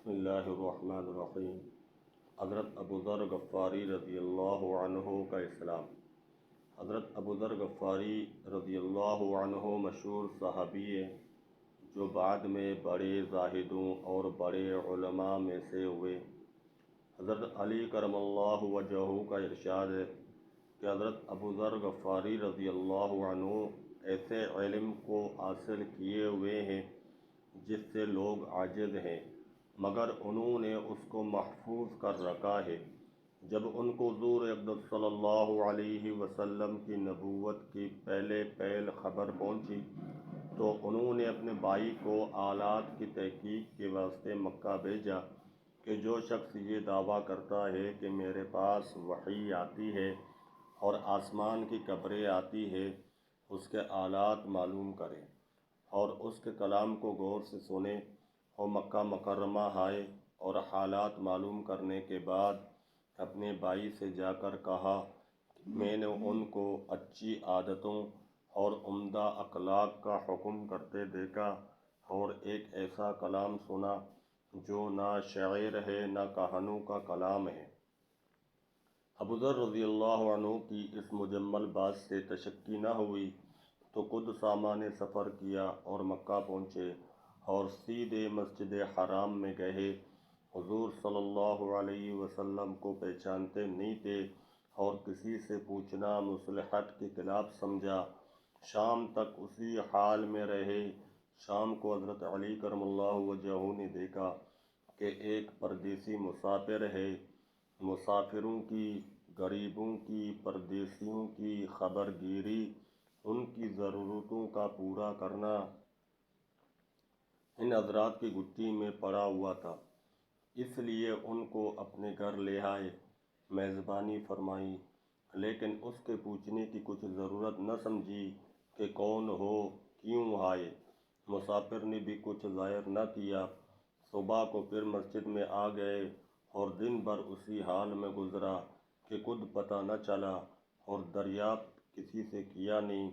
بسم اللہ الرحمن الرحیم۔ حضرت ابو ذر غفاری رضی اللہ عنہ کا اسلام۔ حضرت ابو ذر غفاری رضی اللہ عنہ مشہور صحابی ہیں جو بعد میں بڑے زاہدوں اور بڑے علماء میں سے ہوئے۔ حضرت علی کرم اللہ وجہہ کا ارشاد ہے کہ حضرت ابو ذر غفاری رضی اللہ عنہ ایسے علم کو حاصل کیے ہوئے ہیں جس سے لوگ عاجز ہیں، مگر انہوں نے اس کو محفوظ کر رکھا ہے۔ جب ان کو حضور اقدس صلی اللہ علیہ وسلم کی نبوت کی پہلے خبر پہنچی تو انہوں نے اپنے بھائی کو آلات کی تحقیق کے واسطے مکہ بھیجا کہ جو شخص یہ دعویٰ کرتا ہے کہ میرے پاس وحی آتی ہے اور آسمان کی خبریں آتی ہے، اس کے آلات معلوم کرے اور اس کے کلام کو غور سے سنے۔ وہ مکہ مکرمہ آئے اور حالات معلوم کرنے کے بعد اپنے بھائی سے جا کر کہا کہ میں نے ان کو اچھی عادتوں اور عمدہ اخلاق کا حکم کرتے دیکھا اور ایک ایسا کلام سنا جو نہ شاعر ہے نہ کہانوں کا کلام ہے۔ ابو ذر رضی اللہ عنہ کی اس مجمل بات سے تشکی نہ ہوئی تو خود سامان سفر کیا اور مکہ پہنچے اور سیدھے مسجد حرام میں گئے۔ حضور صلی اللہ علیہ وسلم کو پہچانتے نہیں تھے اور کسی سے پوچھنا مصلحت کے خلاف سمجھا۔ شام تک اسی حال میں رہے۔ شام کو حضرت علی کرم اللہ وجہہ نے دیکھا کہ ایک پردیسی مسافر ہے۔ مسافروں کی، غریبوں کی، پردیسیوں کی خبر گیری، ان کی ضرورتوں کا پورا کرنا ان حضرات کی گٹھی میں پڑا ہوا تھا، اس لیے ان کو اپنے گھر لے آئے، میزبانی فرمائی، لیکن اس کے پوچھنے کی کچھ ضرورت نہ سمجھی کہ کون ہو، کیوں آئے۔ مسافر نے بھی کچھ ظاہر نہ کیا۔ صبح کو پھر مسجد میں آ گئے اور دن بھر اسی حال میں گزرا کہ خود پتہ نہ چلا اور دریافت کسی سے کیا نہیں۔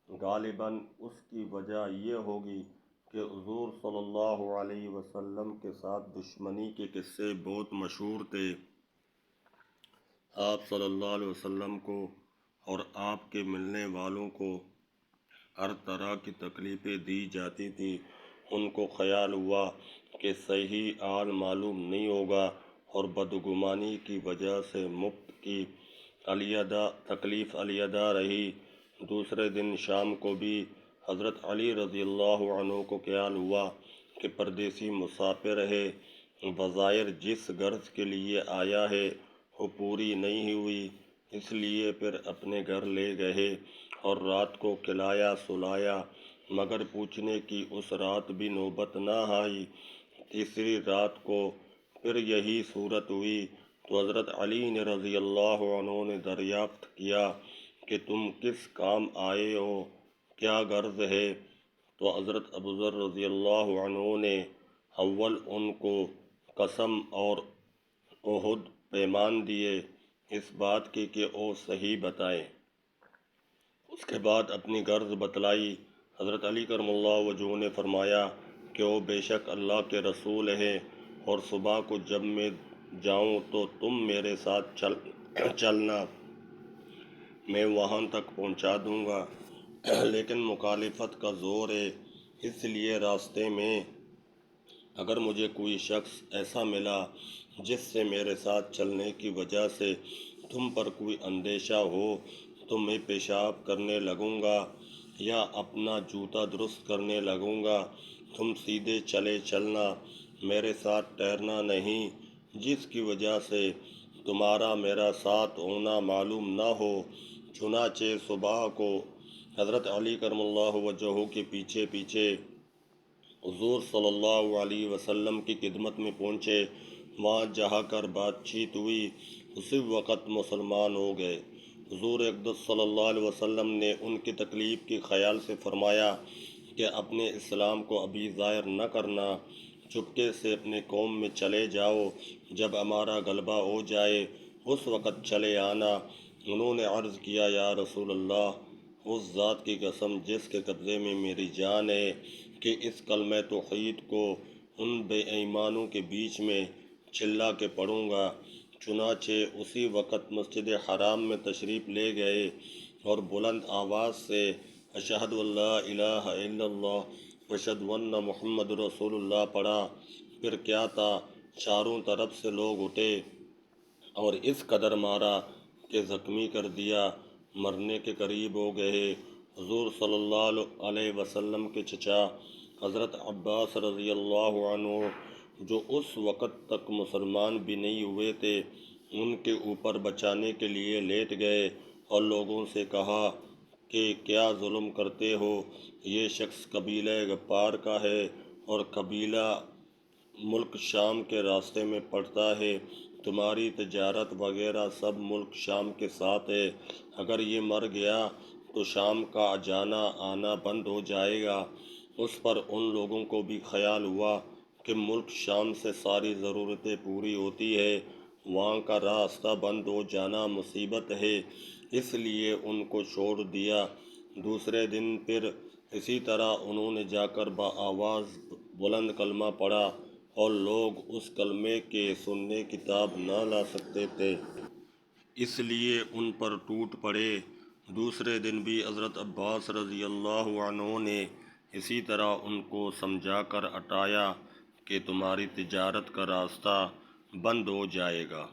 غالباً اس کی وجہ یہ ہوگی کہ حضور صلی اللہ علیہ وسلم کے ساتھ دشمنی کے قصے بہت مشہور تھے۔ آپ صلی اللہ علیہ وسلم کو اور آپ کے ملنے والوں کو ہر طرح کی تکلیفیں دی جاتی تھیں۔ ان کو خیال ہوا کہ صحیح حال معلوم نہیں ہوگا اور بدگمانی کی وجہ سے مفت کی تکلیف علیحدہ رہی۔ دوسرے دن شام کو بھی حضرت علی رضی اللہ عنہ کو خیال ہوا کہ پردیسی مسافر ہے، بظاہر جس غرض کے لیے آیا ہے وہ پوری نہیں ہوئی، اس لیے پھر اپنے گھر لے گئے اور رات کو کھلایا سلایا، مگر پوچھنے کی اس رات بھی نوبت نہ آئی۔ تیسری رات کو پھر یہی صورت ہوئی تو حضرت علی نے رضی اللہ عنہ نے دریافت کیا کہ تم کس کام آئے ہو، کیا غرض ہے؟ تو حضرت ابو ذر رضی اللہ عنہ نے اول ان کو قسم اور عہد پیمان دیے اس بات کی کہ وہ صحیح بتائیں۔ اس کے بعد اپنی غرض بتلائی۔ حضرت علی کرم اللہ وجہہ نے فرمایا کہ وہ بے شک اللہ کے رسول ہیں اور صبح کو جب میں جاؤں تو تم میرے ساتھ چلنا، میں وہاں تک پہنچا دوں گا، لیکن مخالفت کا زور ہے، اس لیے راستے میں اگر مجھے کوئی شخص ایسا ملا جس سے میرے ساتھ چلنے کی وجہ سے تم پر کوئی اندیشہ ہو تو میں پیشاب کرنے لگوں گا یا اپنا جوتا درست کرنے لگوں گا، تم سیدھے چلے چلنا، میرے ساتھ ٹھہرنا نہیں، جس کی وجہ سے تمہارا میرا ساتھ ہونا معلوم نہ ہو۔ چنانچہ صبح کو حضرت علی کرم اللہ وجہہ کے پیچھے پیچھے حضور صلی اللہ علیہ وسلم کی خدمت میں پہنچے۔ وہاں جا کر بات چیت ہوئی، اسی وقت مسلمان ہو گئے۔ حضور اقدس صلی اللہ علیہ وسلم نے ان کی تکلیف کے خیال سے فرمایا کہ اپنے اسلام کو ابھی ظاہر نہ کرنا، چپکے سے اپنے قوم میں چلے جاؤ، جب ہمارا غلبہ ہو جائے اس وقت چلے آنا۔ انہوں نے عرض کیا، یا رسول اللہ، اس ذات کی قسم جس کے قبضے میں میری جان ہے کہ اس کلمہ توحید کو ان بے ایمانوں کے بیچ میں چلا کے پڑوں گا۔ چنانچہ اسی وقت مسجد حرام میں تشریف لے گئے اور بلند آواز سے اشہد اللہ الہ الا اللہ اشہد ان محمد رسول اللہ پڑھا۔ پھر کیا تھا، چاروں طرف سے لوگ اٹھے اور اس قدر مارا کہ زخمی کر دیا، مرنے کے قریب ہو گئے۔ حضور صلی اللہ علیہ وسلم کے چچا حضرت عباس رضی اللہ عنہ، جو اس وقت تک مسلمان بھی نہیں ہوئے تھے، ان کے اوپر بچانے کے لیے لیٹ گئے اور لوگوں سے کہا کہ کیا ظلم کرتے ہو، یہ شخص قبیلہ غفار کا ہے اور قبیلہ ملک شام کے راستے میں پڑتا ہے، تمہاری تجارت وغیرہ سب ملک شام کے ساتھ ہے، اگر یہ مر گیا تو شام کا جانا آنا بند ہو جائے گا۔ اس پر ان لوگوں کو بھی خیال ہوا کہ ملک شام سے ساری ضرورتیں پوری ہوتی ہے، وہاں کا راستہ بند ہو جانا مصیبت ہے، اس لیے ان کو چھوڑ دیا۔ دوسرے دن پھر اسی طرح انہوں نے جا کر بآواز بلند کلمہ پڑھا اور لوگ اس کلمے کے سننے کی تاب نہ لا سکتے تھے، اس لیے ان پر ٹوٹ پڑے۔ دوسرے دن بھی حضرت عباس رضی اللہ عنہ نے اسی طرح ان کو سمجھا کر ہٹایا کہ تمہاری تجارت کا راستہ بند ہو جائے گا۔